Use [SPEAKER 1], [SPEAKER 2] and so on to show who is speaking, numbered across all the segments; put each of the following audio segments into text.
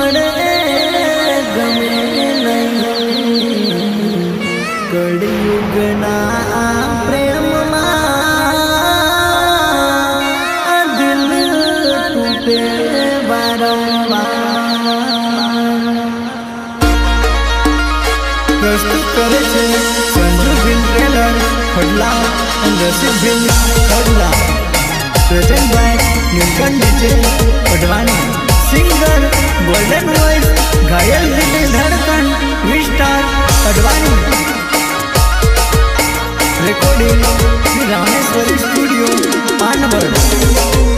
[SPEAKER 1] મળે ગમે નહીં કળિયુગના પ્રેમમાં દિલ તૂટે વારંવાર પ્રસ્તુત કરે છે Sanju Bhil trailer Khadla Rasik Bhil Khadla present by Nilkanth DJ Advani singer golden voice ઘાયલ દિલ ધડકન Vistar Advani recording Rameshwari studio Panvad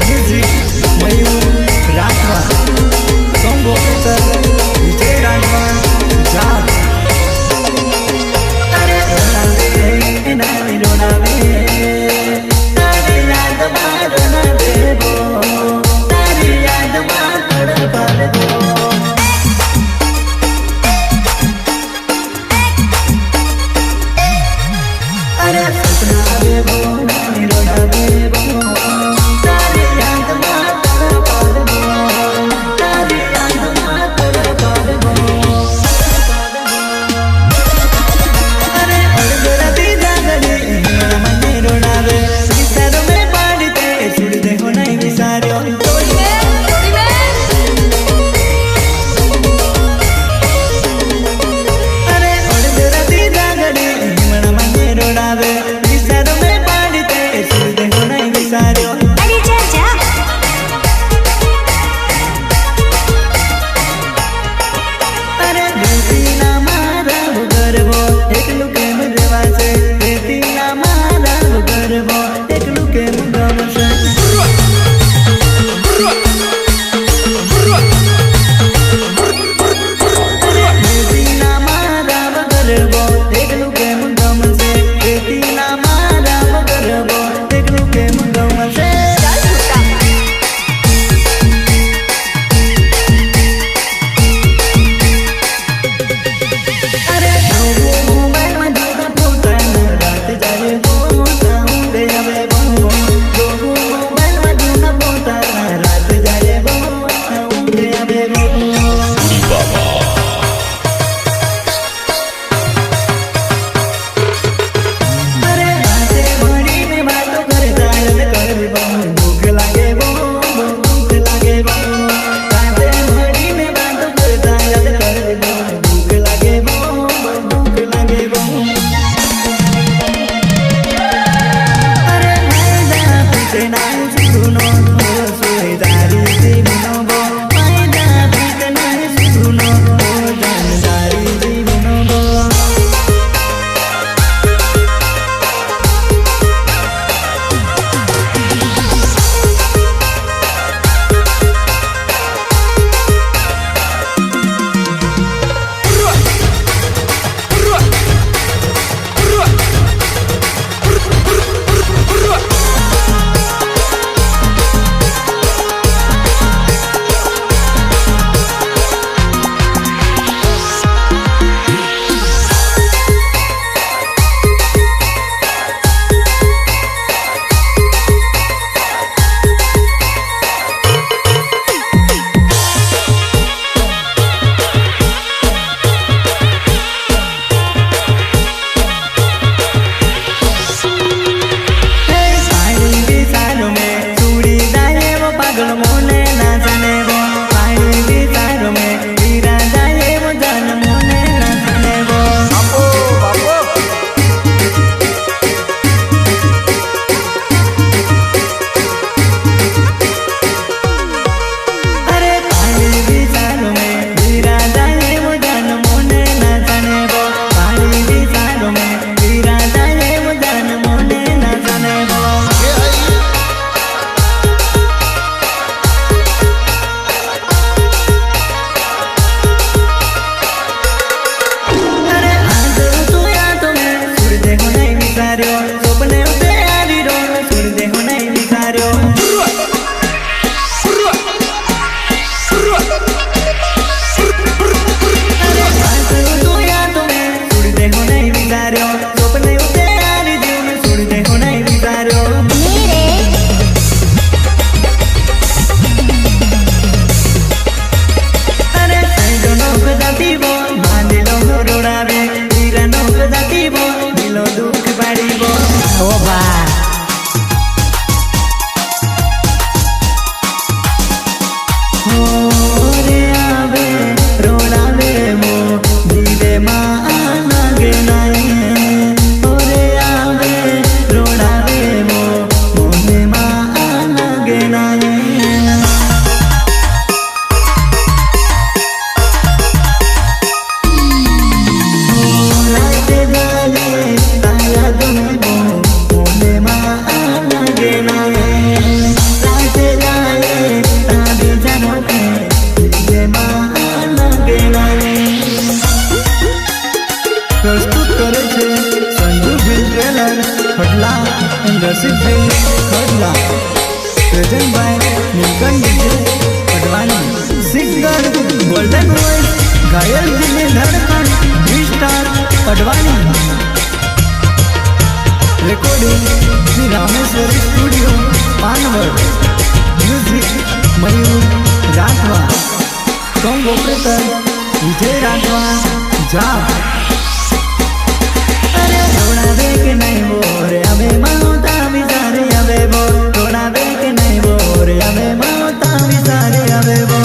[SPEAKER 1] music Mayur Rathva song officer Vijay Rathva જાત सपना बेबो रोना बेबो गोल्डन वॉइस घायल दिल में धड़कन star Advani recording Shri Rameshwari studio Panvad music Mayur Rathva song operator Vijay Rathva जा अरे थोड़ा देख नहीं बोरे अबे माता बिचारे अबे बो थोड़ा देख नहीं बोरे अबे माता बिचारे अबे बो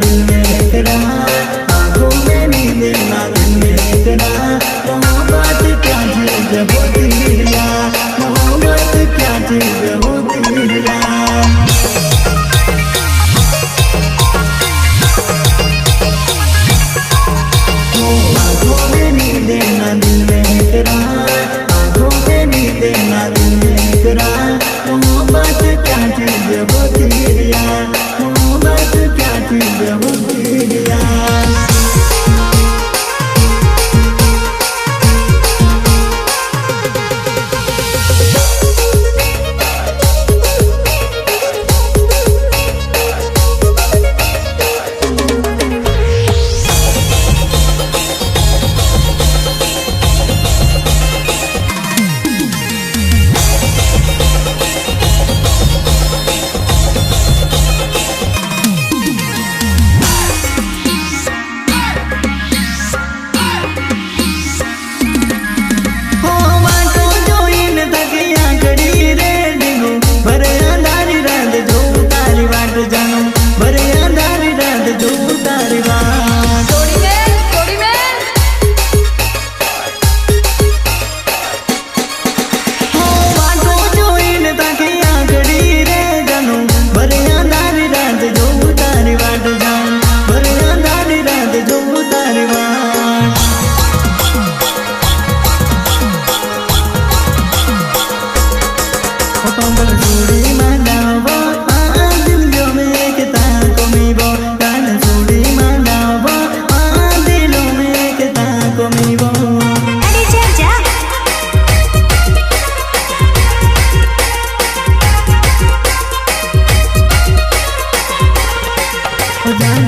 [SPEAKER 2] दिल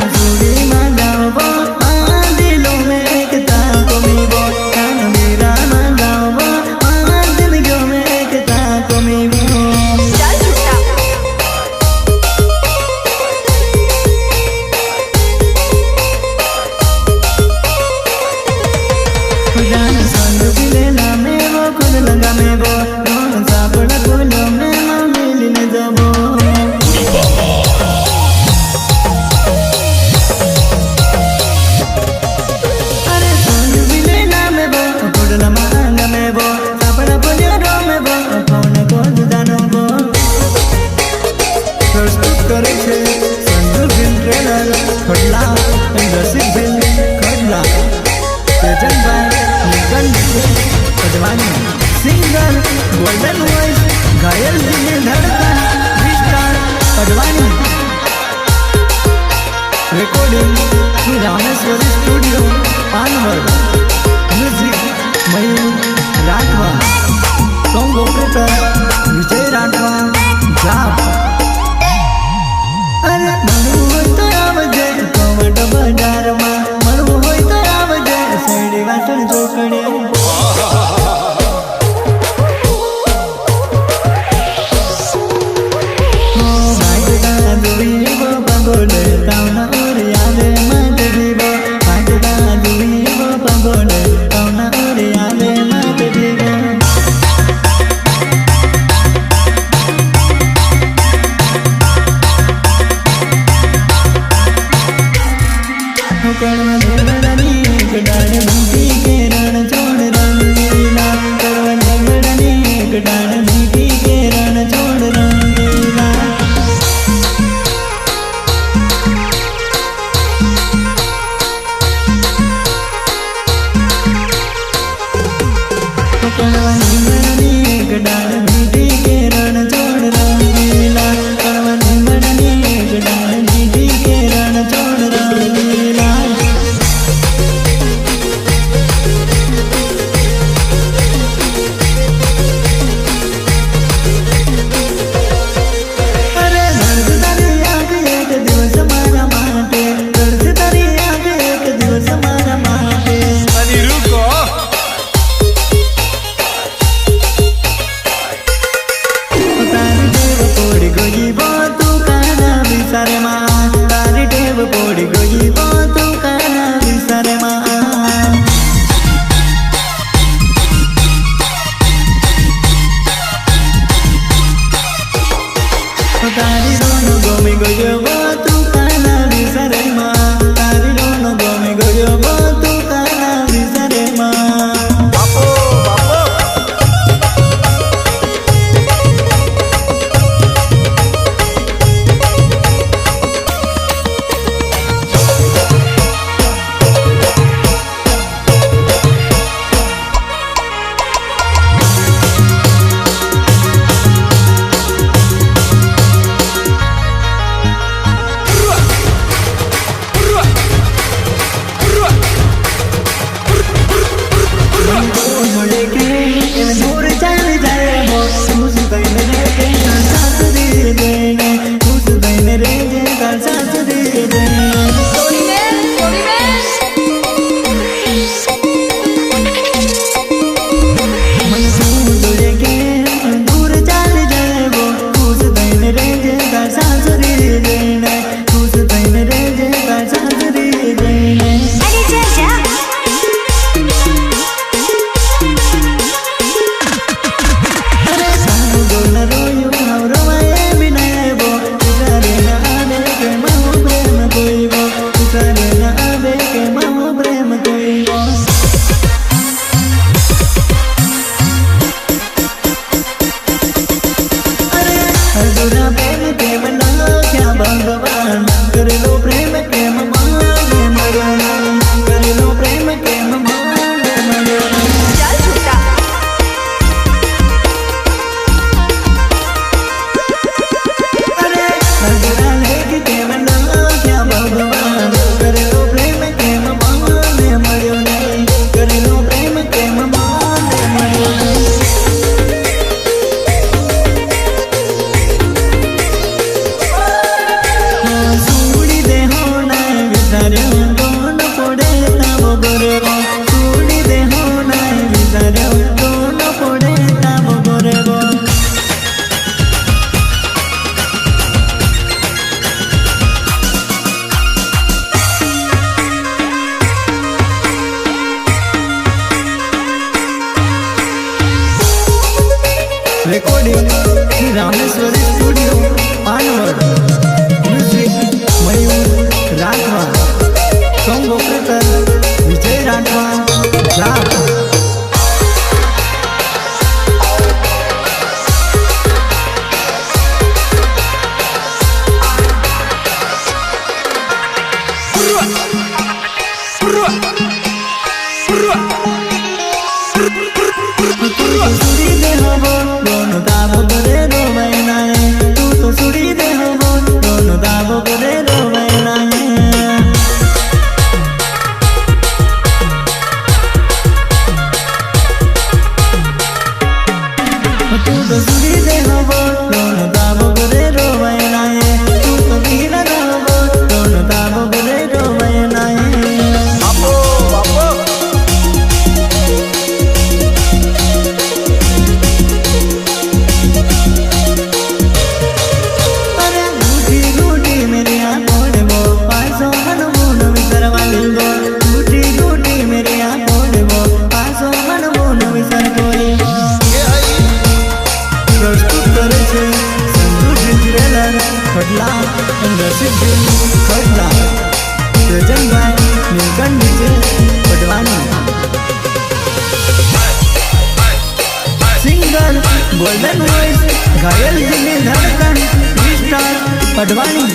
[SPEAKER 1] बांसुरी बजाओ वो दिलों में एकता को मिलो तनवीरा बजाओ वो जिंदगियों में एकता को मिलो संग बिलेला में वो खुद लगा में वो दोनों सापड़ा फूलों में मिलने जबो अरे संग बिलेला में वो खुद लमांग में वो सापड़ा फूलों में वो फोन को जानो वो प्रस्तुत करे छे संग बिल ट्रेलर खडला रसिक बिल खडला तेजन भाई अडवाणी सिंगर गोल्डन वॉइस घायल दिल में धड़कन Vistar Advani recording Rameshwari studio Panvad music Mayur Rathva song operator Vijay Rathva जाप अरे मनु होय तो आवजे कवट बजार में मनु होय तो आवजे सैडी वाटण जोकड़े Rameshwari studio Panvad music Mayur Rathva song operator Vijay Rathwa राठ सुड़ी दे हो दोनों दाबो करे रो मैनाए तू तो सुड़ी दे हो दोनों दाबो करे रो मैनाए तू तो सुड़ी दे हो दोनों दाबो करे रो मैनाए तू तो वीरा हो दोनों दाबो करे रो मैनाए खडला नसीब खडला रजन भाई Neelkanth Patwani singer golden voice घायल दिल धड़कन स्टार पटवानी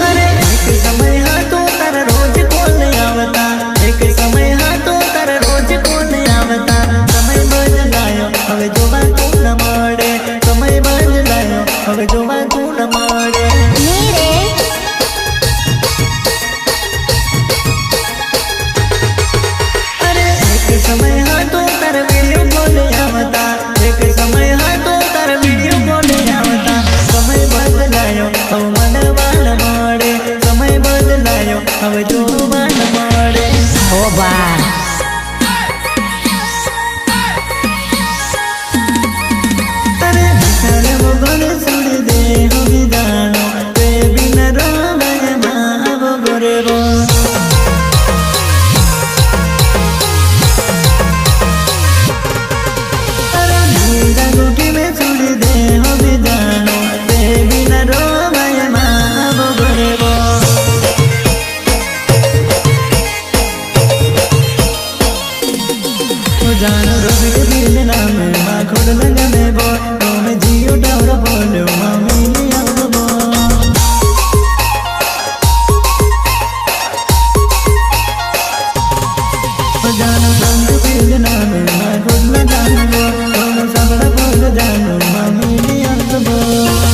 [SPEAKER 1] अरे एक समय हा तो तारा रोज कॉल आवता एक समय हा तो तारा रोज कॉल आवता समय बदलायो હવે જોવા તું ન મળે સમય બદલાયો હવે જોવા તું ન મળે અરે એક સમય હતો તાર વિડિયો કોલ આવતા એક સમય હતો તાર વિડિયો કોલ આવતા સમય બદલાયો હવે મળવા ન મળે સમય બદલાયો હવે જોવા ન મળે ઓ બા जानो रोबी दिल नाम मां खोड़ लगा में बो तो मैं जियो डावर बोलो मामी लिया बो जानो रोबी दिल नाम मां खोड़ लगा में बो तो मैं सबड़ा बोल जानो मामी लिया बो